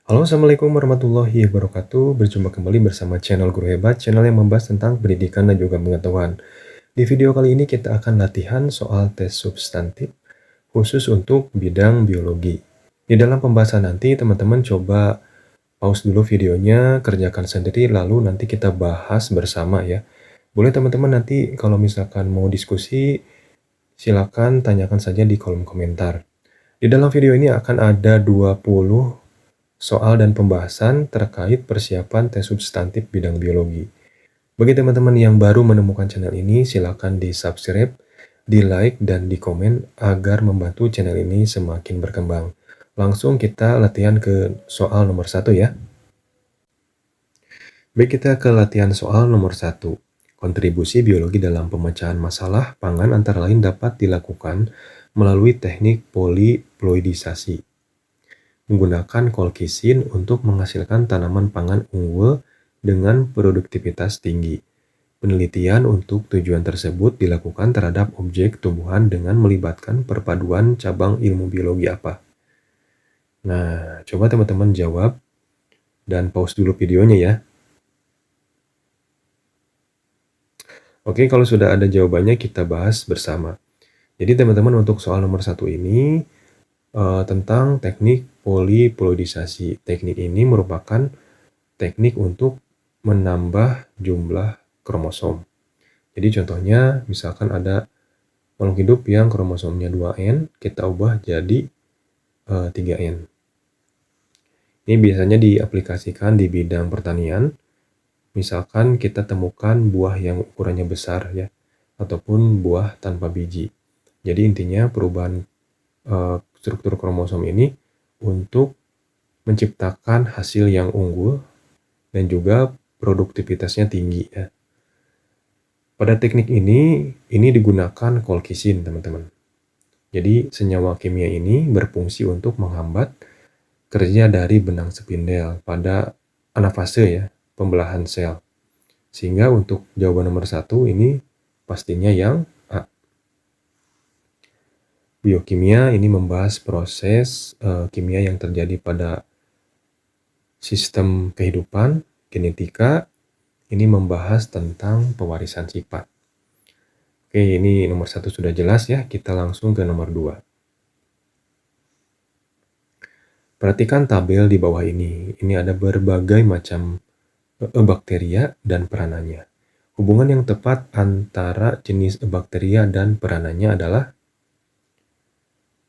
Halo, Assalamualaikum warahmatullahi wabarakatuh. Berjumpa kembali bersama channel Guru Hebat, channel yang membahas tentang pendidikan dan juga pengetahuan. Di video kali ini kita akan latihan soal tes substantif khusus untuk bidang biologi. Di dalam pembahasan nanti teman-teman coba pause dulu videonya, kerjakan sendiri, lalu nanti kita bahas bersama ya. Boleh teman-teman nanti kalau misalkan mau diskusi, silakan tanyakan saja di kolom komentar. Di dalam video ini akan ada 20 soal dan pembahasan terkait persiapan tes substantif bidang biologi. Bagi teman-teman yang baru menemukan channel ini, silakan di-subscribe, di-like, dan di-komen agar membantu channel ini semakin berkembang. Langsung kita latihan ke soal nomor 1 ya. Baik, kita ke latihan soal nomor 1. Kontribusi biologi dalam pemecahan masalah pangan antara lain dapat dilakukan melalui teknik poliploidisasi. Menggunakan kolkisin untuk menghasilkan tanaman pangan unggul dengan produktivitas tinggi. Penelitian untuk tujuan tersebut dilakukan terhadap objek tumbuhan dengan melibatkan perpaduan cabang ilmu biologi apa? Nah, coba teman-teman jawab dan pause dulu videonya ya. Oke, kalau sudah ada jawabannya kita bahas bersama. Jadi teman-teman untuk soal nomor 1 ini tentang teknik poliploidisasi. Teknik ini merupakan teknik untuk menambah jumlah kromosom. Jadi contohnya misalkan ada makhluk hidup yang kromosomnya 2N, kita ubah jadi 3N. Ini biasanya diaplikasikan di bidang pertanian. Misalkan kita temukan buah yang ukurannya besar ya, ataupun buah tanpa biji. Jadi intinya perubahan struktur kromosom ini untuk menciptakan hasil yang unggul dan juga produktivitasnya tinggi ya. Pada teknik ini digunakan kolkisin teman-teman. Jadi senyawa kimia ini berfungsi untuk menghambat kerja dari benang spindel pada anafase ya, pembelahan sel. Sehingga untuk jawaban nomor 1 ini pastinya yang A. Biokimia ini membahas proses kimia yang terjadi pada sistem kehidupan. Genetika ini membahas tentang pewarisan sifat. Oke, ini nomor 1 sudah jelas ya. Kita langsung ke nomor 2. Perhatikan tabel di bawah ini. Ini ada berbagai macam bakteria dan peranannya. Hubungan yang tepat antara jenis bakteria dan peranannya adalah,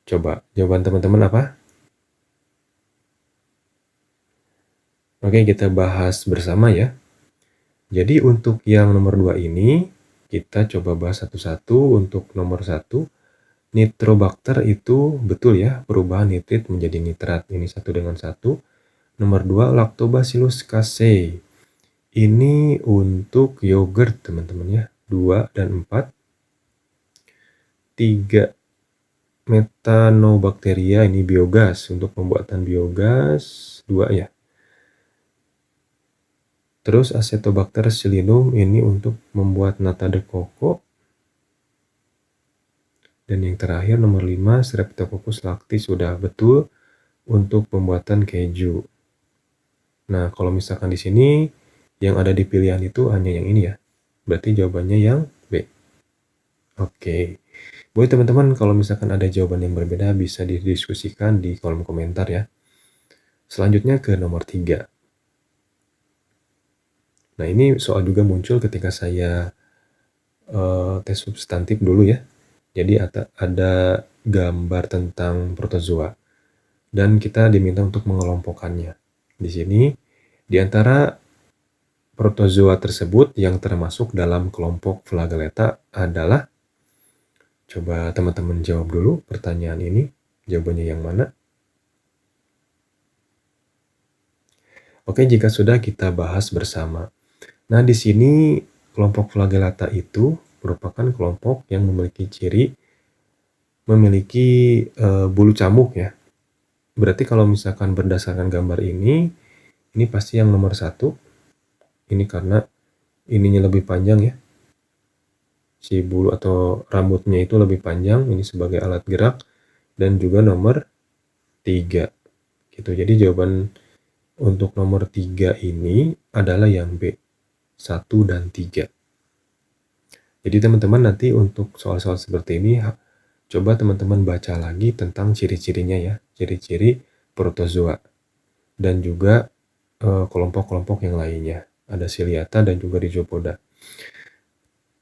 coba jawaban teman-teman apa? Oke, kita bahas bersama ya. Jadi untuk yang nomor 2 ini, kita coba bahas satu-satu. Untuk nomor 1, nitrobakter itu betul ya, perubahan nitrit menjadi nitrat. Ini 1 dengan 1. Nomor 2, lactobacillus casei. Ini untuk yogurt teman-teman ya. 2 dan 4. 3, metanobacteria ini biogas, untuk pembuatan biogas 2 ya. Terus acetobacter psyllinum ini untuk membuat nata de coco. Dan yang terakhir nomor 5, Streptococcus lactis sudah betul untuk pembuatan keju. Nah, kalau misalkan di sini yang ada di pilihan itu hanya yang ini ya. Berarti jawabannya yang B. Oke. Boleh teman-teman kalau misalkan ada jawaban yang berbeda bisa didiskusikan di kolom komentar ya. Selanjutnya ke nomor 3. Nah, ini soal juga muncul ketika saya tes substantif dulu ya. Jadi ada gambar tentang protozoa dan kita diminta untuk mengelompokkannya. Di sini di antara protozoa tersebut yang termasuk dalam kelompok Flagellata adalah, coba teman-teman jawab dulu pertanyaan ini, jawabannya yang mana? Oke, jika sudah kita bahas bersama. Nah, di sini kelompok Flagellata itu merupakan kelompok yang memiliki ciri bulu camuk ya. Berarti kalau misalkan berdasarkan gambar ini pasti yang nomor 1. Ini karena ininya lebih panjang ya. Si bulu atau rambutnya itu lebih panjang, ini sebagai alat gerak, dan juga nomor 3. Gitu. Jadi jawaban untuk nomor 3 ini adalah yang B, 1 dan 3. Jadi teman-teman nanti untuk soal-soal seperti ini, coba teman-teman baca lagi tentang ciri-cirinya ya, ciri-ciri protozoa. Dan juga kelompok-kelompok yang lainnya. Ada Ciliata dan juga Rhizopoda.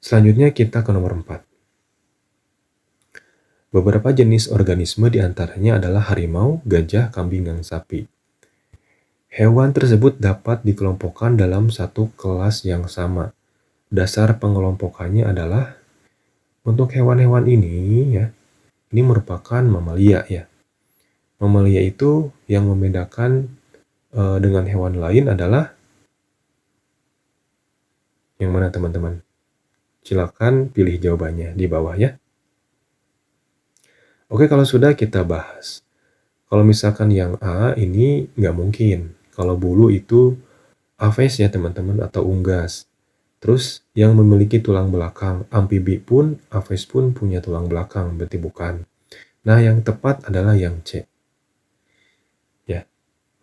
Selanjutnya kita ke nomor 4. Beberapa jenis organisme diantaranya adalah harimau, gajah, kambing, dan sapi. Hewan tersebut dapat dikelompokkan dalam satu kelas yang sama. Dasar pengelompokannya adalah untuk hewan-hewan ini ya, ini merupakan mamalia ya. Mamalia itu yang membedakan dengan hewan lain adalah yang mana teman-teman? Silakan pilih jawabannya di bawah ya. Oke, kalau sudah kita bahas. Kalau misalkan yang A ini nggak mungkin. Kalau bulu itu aves ya teman-teman atau unggas. Terus yang memiliki tulang belakang, amfibi pun, aves pun punya tulang belakang, berarti bukan. Nah, yang tepat adalah yang C. Ya,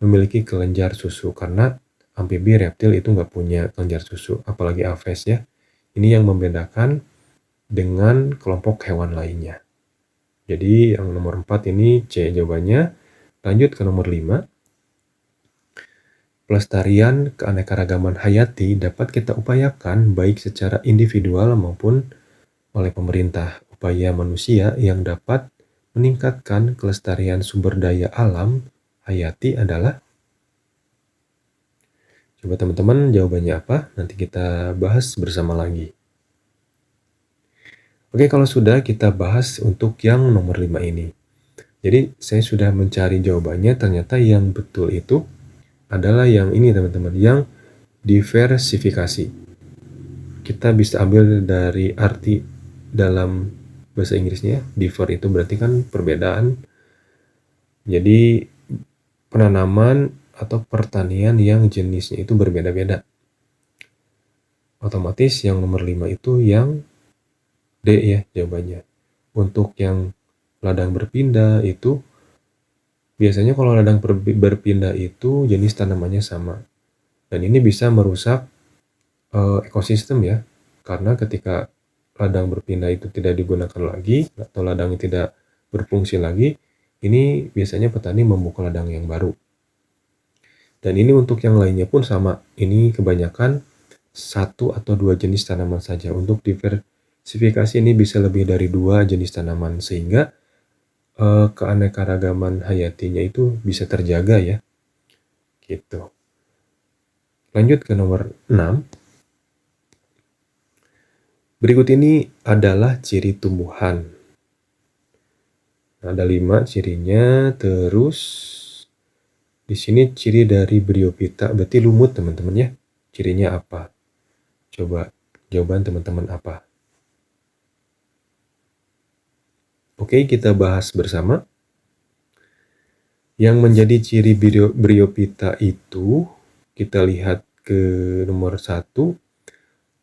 memiliki kelenjar susu karena amfibi reptil itu nggak punya kelenjar susu, apalagi aves ya. Ini yang membedakan dengan kelompok hewan lainnya. Jadi yang nomor 4 ini C jawabannya. Lanjut ke nomor 5. Pelestarian keanekaragaman hayati dapat kita upayakan baik secara individual maupun oleh pemerintah. Upaya manusia yang dapat meningkatkan kelestarian sumber daya alam hayati adalah, coba teman-teman jawabannya apa? Nanti kita bahas bersama lagi. Oke, kalau sudah kita bahas untuk yang nomor 5 ini. Jadi saya sudah mencari jawabannya, ternyata yang betul itu adalah yang ini teman-teman, yang diversifikasi. Kita bisa ambil dari arti dalam bahasa Inggrisnya, diver itu berarti kan perbedaan. Jadi penanaman atau pertanian yang jenisnya itu berbeda-beda. Otomatis yang nomor 5 itu yang D ya jawabannya. Untuk yang ladang berpindah itu, biasanya kalau ladang berpindah itu jenis tanamannya sama. Dan ini bisa merusak ekosistem ya. Karena ketika ladang berpindah itu tidak digunakan lagi, atau ladang tidak berfungsi lagi, ini biasanya petani membuka ladang yang baru. Dan ini untuk yang lainnya pun sama. Ini kebanyakan 1 atau 2 jenis tanaman saja. Untuk diversifikasi ini bisa lebih dari 2 jenis tanaman, sehingga keanekaragaman hayatinya itu bisa terjaga ya. Gitu. Lanjut ke nomor 6. Berikut ini adalah ciri tumbuhan. Ada 5 cirinya, terus di sini ciri dari Bryophyta, berarti lumut teman-teman ya. Cirinya apa? Coba jawaban teman-teman apa? Oke, kita bahas bersama. Yang menjadi ciri Bryophyta itu, kita lihat ke nomor 1,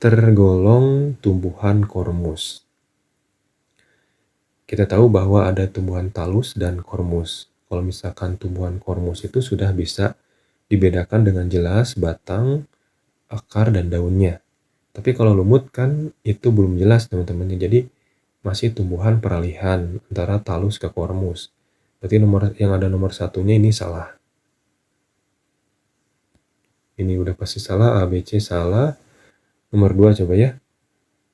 tergolong tumbuhan kormus. Kita tahu bahwa ada tumbuhan talus dan kormus. Kalau misalkan tumbuhan kormus itu sudah bisa dibedakan dengan jelas batang, akar, dan daunnya. Tapi kalau lumut kan itu belum jelas teman-teman. Jadi masih tumbuhan peralihan antara talus ke kormus. Berarti yang ada nomor 1-nya ini salah. Ini udah pasti salah, A, B, C salah. Nomor 2 coba ya.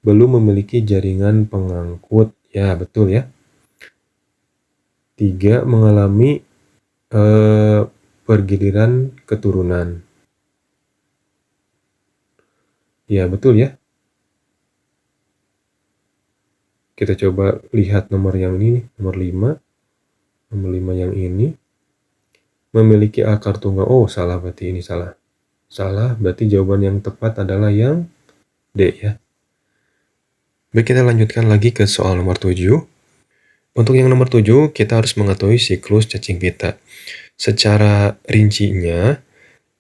Belum memiliki jaringan pengangkut. Ya, betul ya. 3, mengalami pergiliran keturunan. Ya, betul ya. Kita coba lihat nomor yang ini, nomor 5. Nomor 5 yang ini. Memiliki akar tunggal. Oh, salah berarti ini salah. Salah, berarti jawaban yang tepat adalah yang D ya. Baik, kita lanjutkan lagi ke soal nomor 7. Untuk yang nomor 7, kita harus mengetahui siklus cacing pita. Secara rincinya,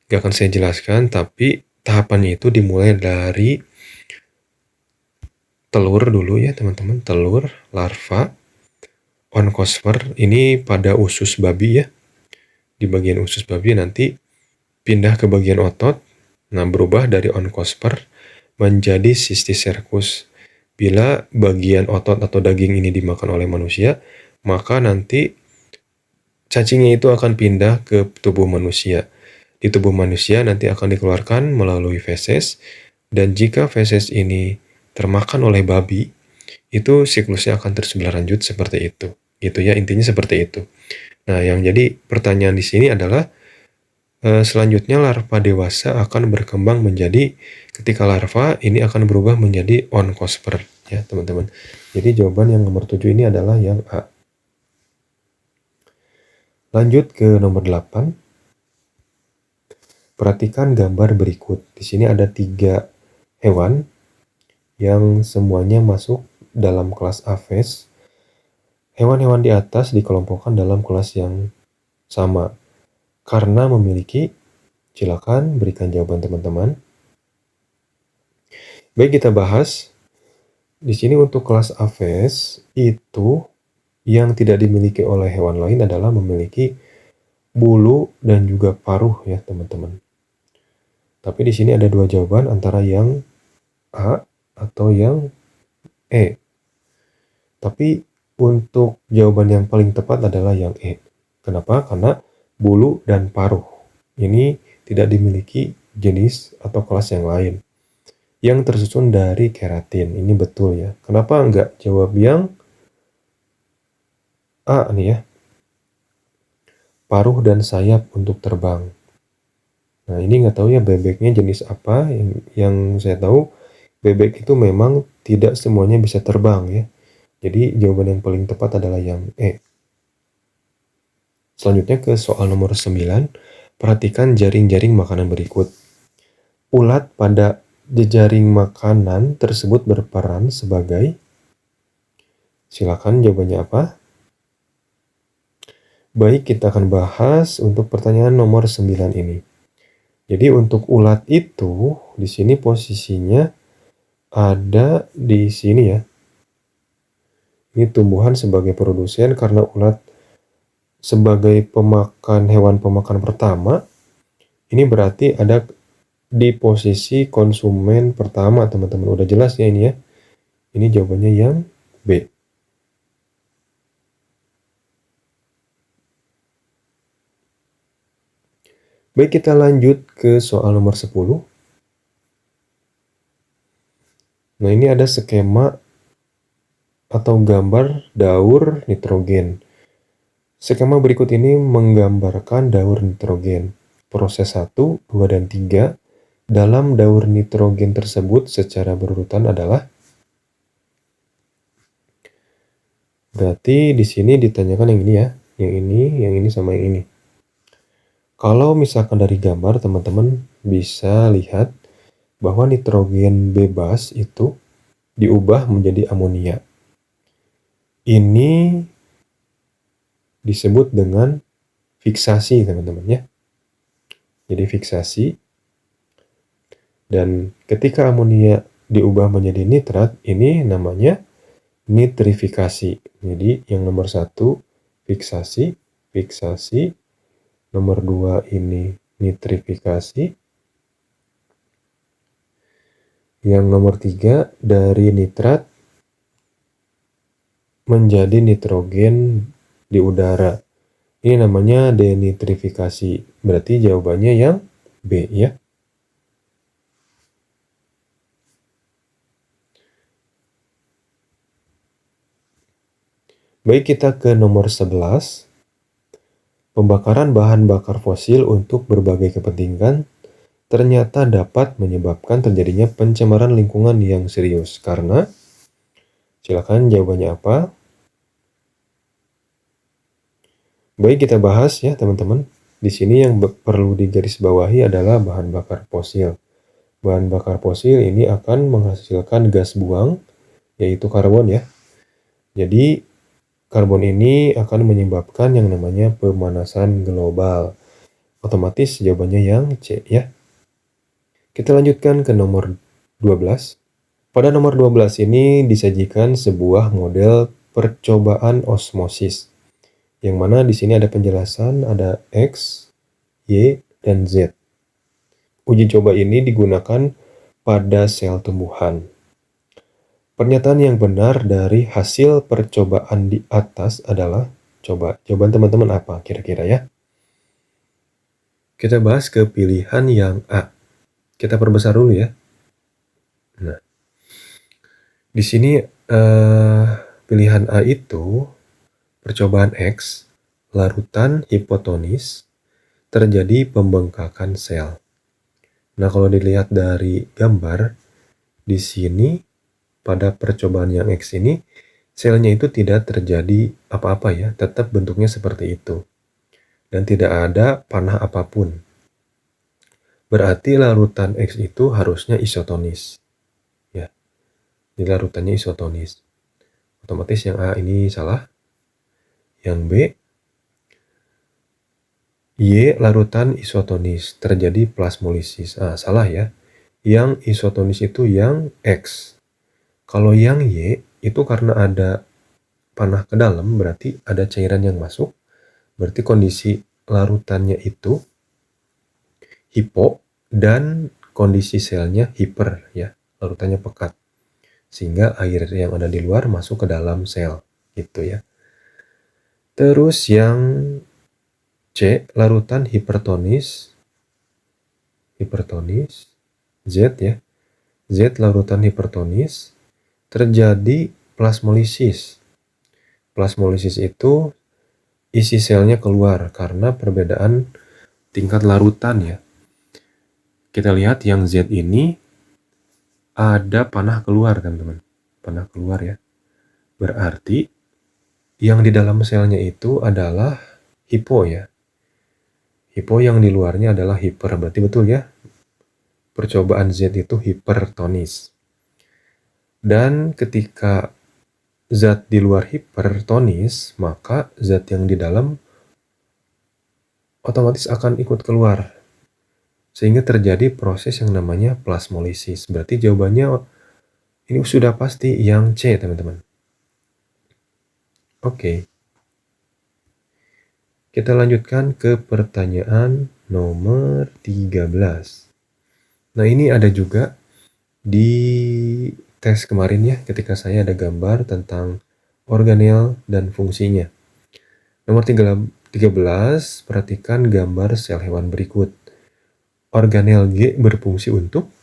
gak akan saya jelaskan, tapi tahapannya itu dimulai dari telur dulu ya teman-teman. Telur, larva, onkosfer, ini pada usus babi ya. Di bagian usus babi nanti pindah ke bagian otot, nah berubah dari onkosper menjadi cysticercus. Bila bagian otot atau daging ini dimakan oleh manusia, maka nanti cacingnya itu akan pindah ke tubuh manusia. Di tubuh manusia nanti akan dikeluarkan melalui feses, dan jika feses ini termakan oleh babi, itu siklusnya akan terus berlanjut seperti itu. Gitu ya, intinya seperti itu. Nah, yang jadi pertanyaan di sini adalah selanjutnya larva dewasa akan berkembang menjadi, ketika larva ini akan berubah menjadi onkosper ya teman-teman. Jadi jawaban yang nomor 7 ini adalah yang A. Lanjut ke nomor 8. Perhatikan gambar berikut. Di sini ada 3 hewan yang semuanya masuk dalam kelas Aves. Hewan-hewan di atas dikelompokkan dalam kelas yang sama karena memiliki, silakan berikan jawaban teman-teman. Baik, kita bahas. Di sini untuk kelas Aves itu yang tidak dimiliki oleh hewan lain adalah memiliki bulu dan juga paruh ya teman-teman. Tapi di sini ada 2 jawaban antara yang A atau yang E. Tapi untuk jawaban yang paling tepat adalah yang E. Kenapa? Karena bulu dan paruh ini tidak dimiliki jenis atau kelas yang lain yang tersusun dari keratin. Ini betul ya. Kenapa enggak jawab yang A nih ya? Paruh dan sayap untuk terbang. Nah, ini nggak tahu ya bebeknya jenis apa. Yang saya tahu bebek itu memang tidak semuanya bisa terbang ya. Jadi jawaban yang paling tepat adalah yang E. Selanjutnya ke soal nomor 9. Perhatikan jaring-jaring makanan berikut. Ulat pada jejaring makanan tersebut berperan sebagai, silakan jawabannya apa? Baik, kita akan bahas untuk pertanyaan nomor 9 ini. Jadi untuk ulat itu di sini posisinya ada di sini ya. Ini tumbuhan sebagai produsen karena ulat sebagai pemakan, hewan pemakan pertama. Ini berarti ada di posisi konsumen pertama, teman-teman. Udah jelas ya ini ya. Ini jawabannya yang B. Baik, kita lanjut ke soal nomor 10. Nah, ini ada skema atau gambar daur nitrogen. Skema berikut ini menggambarkan daur nitrogen. Proses 1, 2, dan 3 dalam daur nitrogen tersebut secara berurutan adalah, berarti di sini ditanyakan yang ini ya, yang ini sama yang ini. Kalau misalkan dari gambar teman-teman bisa lihat bahwa nitrogen bebas itu diubah menjadi amonia. Ini disebut dengan fiksasi teman-teman ya. Jadi fiksasi. Dan ketika amonia diubah menjadi nitrat, ini namanya nitrifikasi. Jadi yang nomor 1 fiksasi. Nomor 2 ini nitrifikasi. Yang nomor 3 dari nitrat menjadi nitrogen di udara. Ini namanya denitrifikasi. Berarti jawabannya yang B ya. Baik, kita ke nomor 11. Pembakaran bahan bakar fosil untuk berbagai kepentingan ternyata dapat menyebabkan terjadinya pencemaran lingkungan yang serius. Karena, silakan jawabannya apa? Baik, kita bahas ya teman-teman. Di sini yang perlu digarisbawahi adalah bahan bakar fosil. Bahan bakar fosil ini akan menghasilkan gas buang, yaitu karbon ya. Jadi, karbon ini akan menyebabkan yang namanya pemanasan global. Otomatis jawabannya yang C ya. Kita lanjutkan ke nomor 12. Pada nomor 12 ini disajikan sebuah model percobaan osmosis. Yang mana di sini ada penjelasan, ada X, Y, dan Z. Uji coba ini digunakan pada sel tumbuhan. Pernyataan yang benar dari hasil percobaan di atas adalah, coba jawaban teman-teman apa kira-kira ya? Kita bahas ke pilihan yang A. Kita perbesar dulu ya. Nah, di sini pilihan A itu percobaan X, larutan hipotonis, terjadi pembengkakan sel. Nah, kalau dilihat dari gambar di sini pada percobaan yang X ini, selnya itu tidak terjadi apa-apa ya, tetap bentuknya seperti itu. Dan tidak ada panah apapun. Berarti larutan X itu harusnya isotonis. Ya, di larutannya isotonis. Otomatis yang A ini salah. Yang B, Y larutan isotonis, terjadi plasmolisis. Salah ya. Yang isotonis itu yang X. Kalau yang Y itu karena ada panah ke dalam, berarti ada cairan yang masuk. Berarti kondisi larutannya itu hipo dan kondisi selnya hiper ya, larutannya pekat. Sehingga air yang ada di luar masuk ke dalam sel gitu ya. Terus yang C, larutan hipertonis, Z ya. Z larutan hipertonis, terjadi plasmolisis. Plasmolisis itu isi selnya keluar karena perbedaan tingkat larutan ya. Kita lihat yang Z ini ada panah keluar teman-teman. Panah keluar ya. Berarti yang di dalam selnya itu adalah hipo ya. Hipo yang di luarnya adalah hiper. Berarti betul ya. Percobaan Z itu hipertonis. Dan ketika zat di luar hipertonis, maka zat yang di dalam otomatis akan ikut keluar. Sehingga terjadi proses yang namanya plasmolisis. Berarti jawabannya ini sudah pasti yang C, teman-teman. Oke. Kita lanjutkan ke pertanyaan nomor 13. Nah, ini ada juga di tes kemarin ya, ketika saya ada gambar tentang organel dan fungsinya. Nomor 13, perhatikan gambar sel hewan berikut. Organel G berfungsi untuk,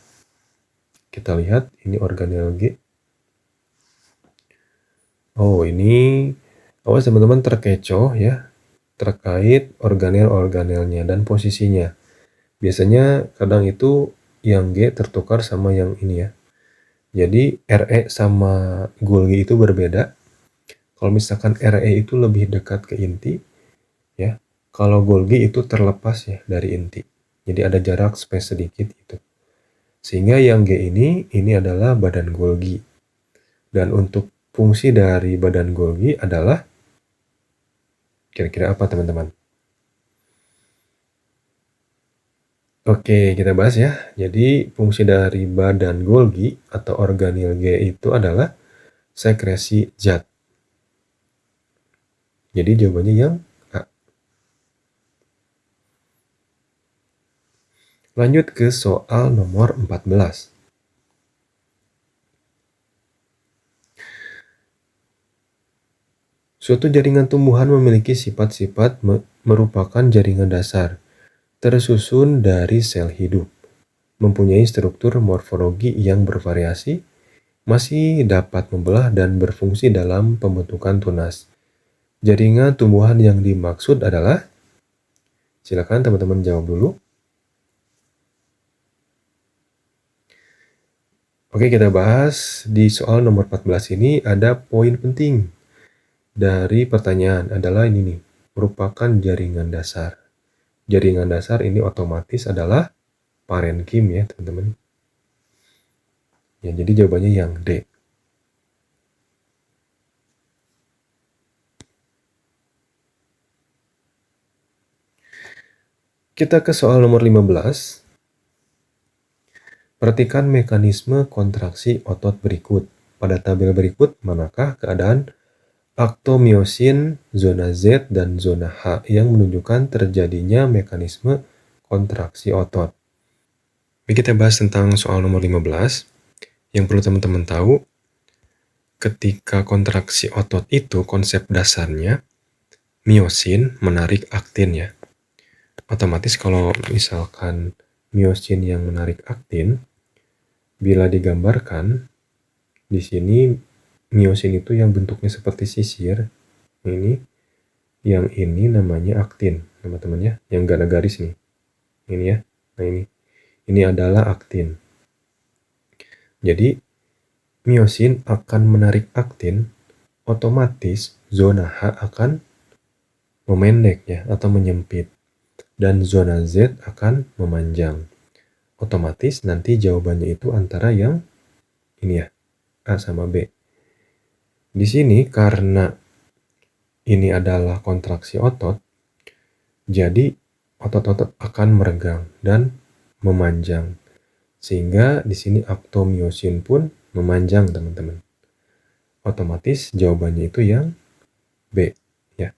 kita lihat ini organel G. Oh, ini awas teman-teman terkecoh ya, terkait organel-organelnya dan posisinya. Biasanya kadang itu yang G tertukar sama yang ini ya. Jadi RE sama Golgi itu berbeda. Kalau misalkan RE itu lebih dekat ke inti ya. Kalau Golgi itu terlepas ya dari inti. Jadi ada jarak space sedikit itu. Sehingga yang G ini adalah badan Golgi. Dan untuk fungsi dari badan Golgi adalah kira-kira apa teman-teman? Oke, kita bahas ya. Jadi fungsi dari badan Golgi atau organel G itu adalah sekresi zat. Jadi jawabannya yang A. Lanjut ke soal nomor 14. Suatu jaringan tumbuhan memiliki sifat-sifat merupakan jaringan dasar, tersusun dari sel hidup, mempunyai struktur morfologi yang bervariasi, masih dapat membelah dan berfungsi dalam pembentukan tunas. Jaringan tumbuhan yang dimaksud adalah, silakan teman-teman jawab dulu. Oke, kita bahas di soal nomor 14 ini ada poin penting dari pertanyaan adalah ini nih, merupakan jaringan dasar. Jaringan dasar ini otomatis adalah parenkim ya teman-teman. Ya, jadi jawabannya yang D. Kita ke soal nomor 15. Perhatikan mekanisme kontraksi otot berikut. Pada tabel berikut, manakah keadaan aktomiosin zona Z dan zona H yang menunjukkan terjadinya mekanisme kontraksi otot? Baik, kita bahas tentang soal nomor 15. Yang perlu teman-teman tahu, ketika kontraksi otot itu konsep dasarnya miosin menarik aktin ya. Otomatis kalau misalkan miosin yang menarik aktin, bila digambarkan di sini miosin itu yang bentuknya seperti sisir, yang ini namanya aktin, teman-teman ya, yang gak ada garis nih. Ini ya. Nah, ini adalah aktin. Jadi miosin akan menarik aktin, otomatis zona H akan memendek ya atau menyempit, dan zona Z akan memanjang. Otomatis nanti jawabannya itu antara yang ini ya, A sama B. Di sini karena ini adalah kontraksi otot, jadi otot-otot akan meregang dan memanjang. Sehingga di sini aktomiosin pun memanjang, teman-teman. Otomatis jawabannya itu yang B ya.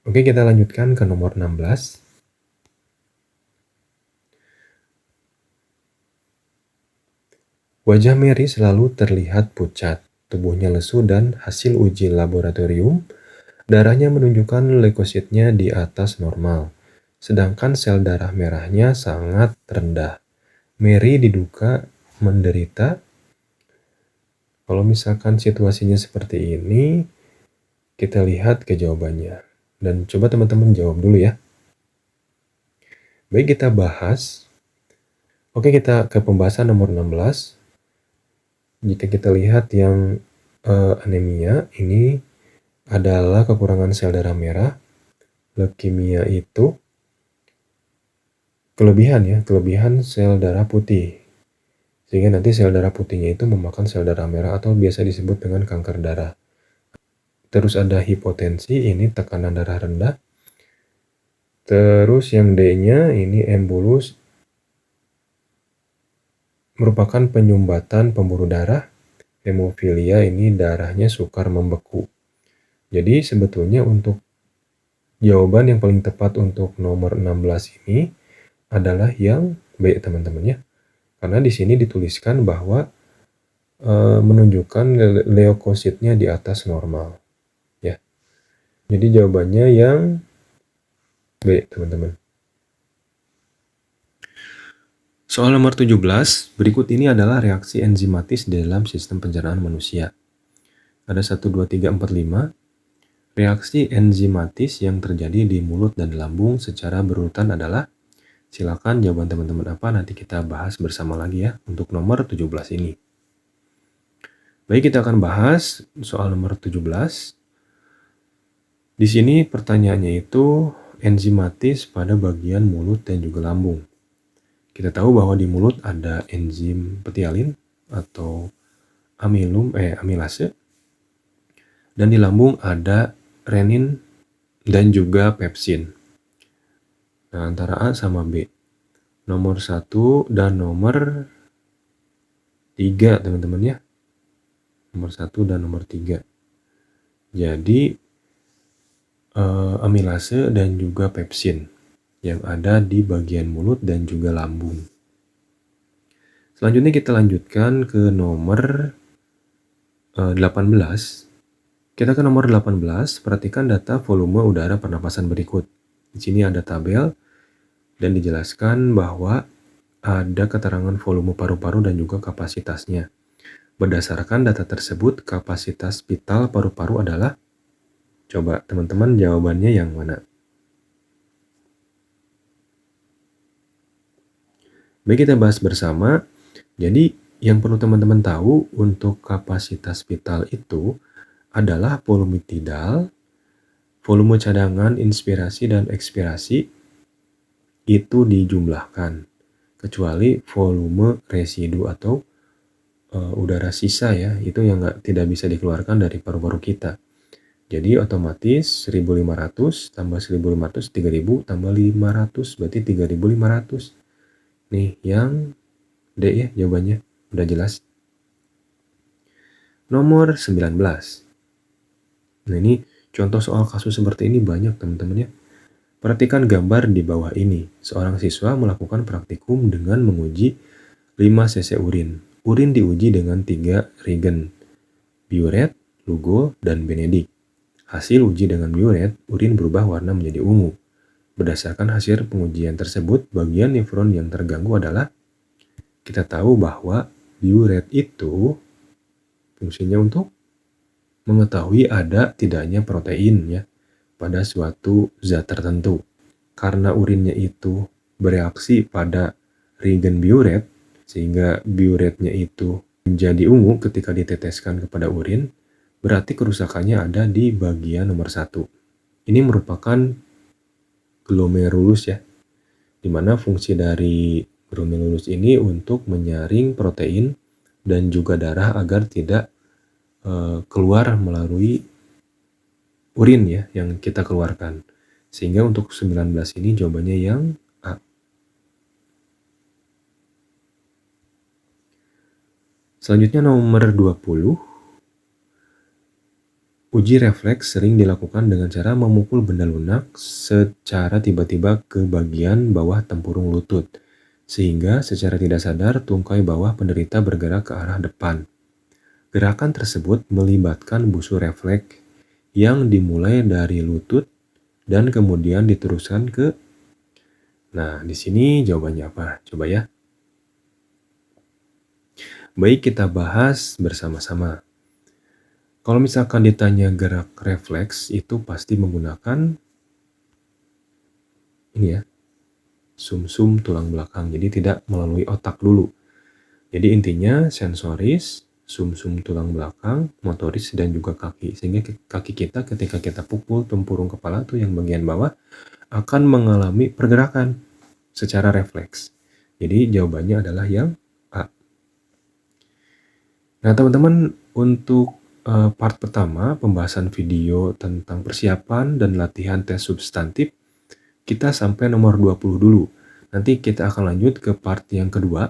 Oke, kita lanjutkan ke nomor 16. Wajah Mary selalu terlihat pucat, tubuhnya lesu dan hasil uji laboratorium, darahnya menunjukkan leukositnya di atas normal, sedangkan sel darah merahnya sangat rendah. Mary diduga menderita. Kalau misalkan situasinya seperti ini, kita lihat ke jawabannya. Dan coba teman-teman jawab dulu ya. Baik, kita bahas. Oke, kita ke pembahasan nomor 16. Jika kita lihat yang anemia, ini adalah kekurangan sel darah merah. Leukemia itu kelebihan sel darah putih. Sehingga nanti sel darah putihnya itu memakan sel darah merah atau biasa disebut dengan kanker darah. Terus ada hipotensi, ini tekanan darah rendah. Terus yang D-nya ini embolus, merupakan penyumbatan pembuluh darah. Hemofilia, ini darahnya sukar membeku. Jadi sebetulnya untuk jawaban yang paling tepat untuk nomor 16 ini adalah yang B, teman-teman ya. Karena di sini dituliskan bahwa menunjukkan leukositnya di atas normal ya. Jadi jawabannya yang B, teman-teman. Soal nomor 17, berikut ini adalah reaksi enzimatis di dalam sistem pencernaan manusia. Ada 1, 2, 3, 4, 5. Reaksi enzimatis yang terjadi di mulut dan lambung secara berurutan adalah, silakan jawaban teman-teman apa, nanti kita bahas bersama lagi ya untuk nomor 17 ini. Baik, kita akan bahas soal nomor 17. Di sini pertanyaannya itu enzimatis pada bagian mulut dan juga lambung. Kita tahu bahwa di mulut ada enzim petialin atau amilase, dan di lambung ada renin dan juga pepsin. Nah, antara A sama B. Nomor 1 dan nomor 3, teman-teman ya. Nomor 1 dan nomor 3. Jadi amilase dan juga pepsin yang ada di bagian mulut dan juga lambung. Selanjutnya kita lanjutkan ke nomor 18. Kita ke nomor 18, perhatikan data volume udara pernapasan berikut. Di sini ada tabel dan dijelaskan bahwa ada keterangan volume paru-paru dan juga kapasitasnya. Berdasarkan data tersebut, kapasitas vital paru-paru adalah, coba teman-teman jawabannya yang mana? Baik, kita bahas bersama. Jadi yang perlu teman-teman tahu untuk kapasitas vital itu adalah volume tidal, volume cadangan, inspirasi dan ekspirasi itu dijumlahkan, kecuali volume residu atau udara sisa ya, itu yang tidak bisa dikeluarkan dari paru-paru kita. Jadi otomatis 1500 tambah 1500, 3000 tambah 500, berarti 3500. Nih yang D ya jawabannya, udah jelas. Nomor 19. Nah, ini contoh soal kasus seperti ini banyak, teman-teman ya. Perhatikan gambar di bawah ini. Seorang siswa melakukan praktikum dengan menguji 5 cc urin. Urin diuji dengan 3 reagen, Biuret, Lugol, dan Benedict. Hasil uji dengan Biuret, urin berubah warna menjadi ungu. Berdasarkan hasil pengujian tersebut, bagian nefron yang terganggu adalah, kita tahu bahwa Biuret itu fungsinya untuk mengetahui ada tidaknya protein ya pada suatu zat tertentu. Karena urinnya itu bereaksi pada reagen Biuret, sehingga Biuretnya itu menjadi ungu ketika diteteskan kepada urin, berarti kerusakannya ada di bagian nomor 1. Ini merupakan glomerulus ya, di mana fungsi dari glomerulus ini untuk menyaring protein dan juga darah agar tidak keluar melalui urin ya yang kita keluarkan. Sehingga untuk 19 ini jawabannya yang A. Selanjutnya nomor 20. Uji refleks sering dilakukan dengan cara memukul benda lunak secara tiba-tiba ke bagian bawah tempurung lutut, sehingga secara tidak sadar tungkai bawah penderita bergerak ke arah depan. Gerakan tersebut melibatkan busur refleks yang dimulai dari lutut dan kemudian diteruskan ke. Nah, di sini jawabannya apa? Coba ya. Baik, kita bahas bersama-sama. Kalau misalkan ditanya gerak refleks, itu pasti menggunakan ini ya, sumsum tulang belakang. Jadi tidak melalui otak dulu. Jadi intinya sensoris, sumsum tulang belakang, motoris, dan juga kaki. Sehingga kaki kita ketika kita pukul tempurung kepala tuh yang bagian bawah akan mengalami pergerakan secara refleks. Jadi jawabannya adalah yang A. Nah teman-teman, untuk part pertama pembahasan video tentang persiapan dan latihan tes substantif kita sampai nomor 20 dulu. Nanti kita akan lanjut ke part yang kedua,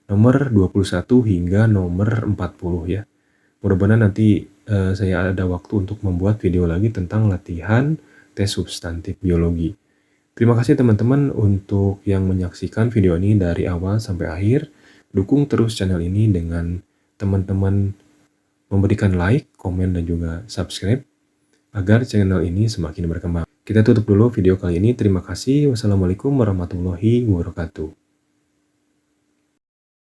nomor 21 hingga nomor 40 ya. Mudah-mudahan nanti saya ada waktu untuk membuat video lagi tentang latihan tes substantif biologi. Terima kasih teman-teman untuk yang menyaksikan video ini dari awal sampai akhir. Dukung terus channel ini dengan teman-teman memberikan like, komen, dan juga subscribe agar channel ini semakin berkembang. Kita tutup dulu video kali ini. Terima kasih. Wassalamualaikum warahmatullahi wabarakatuh.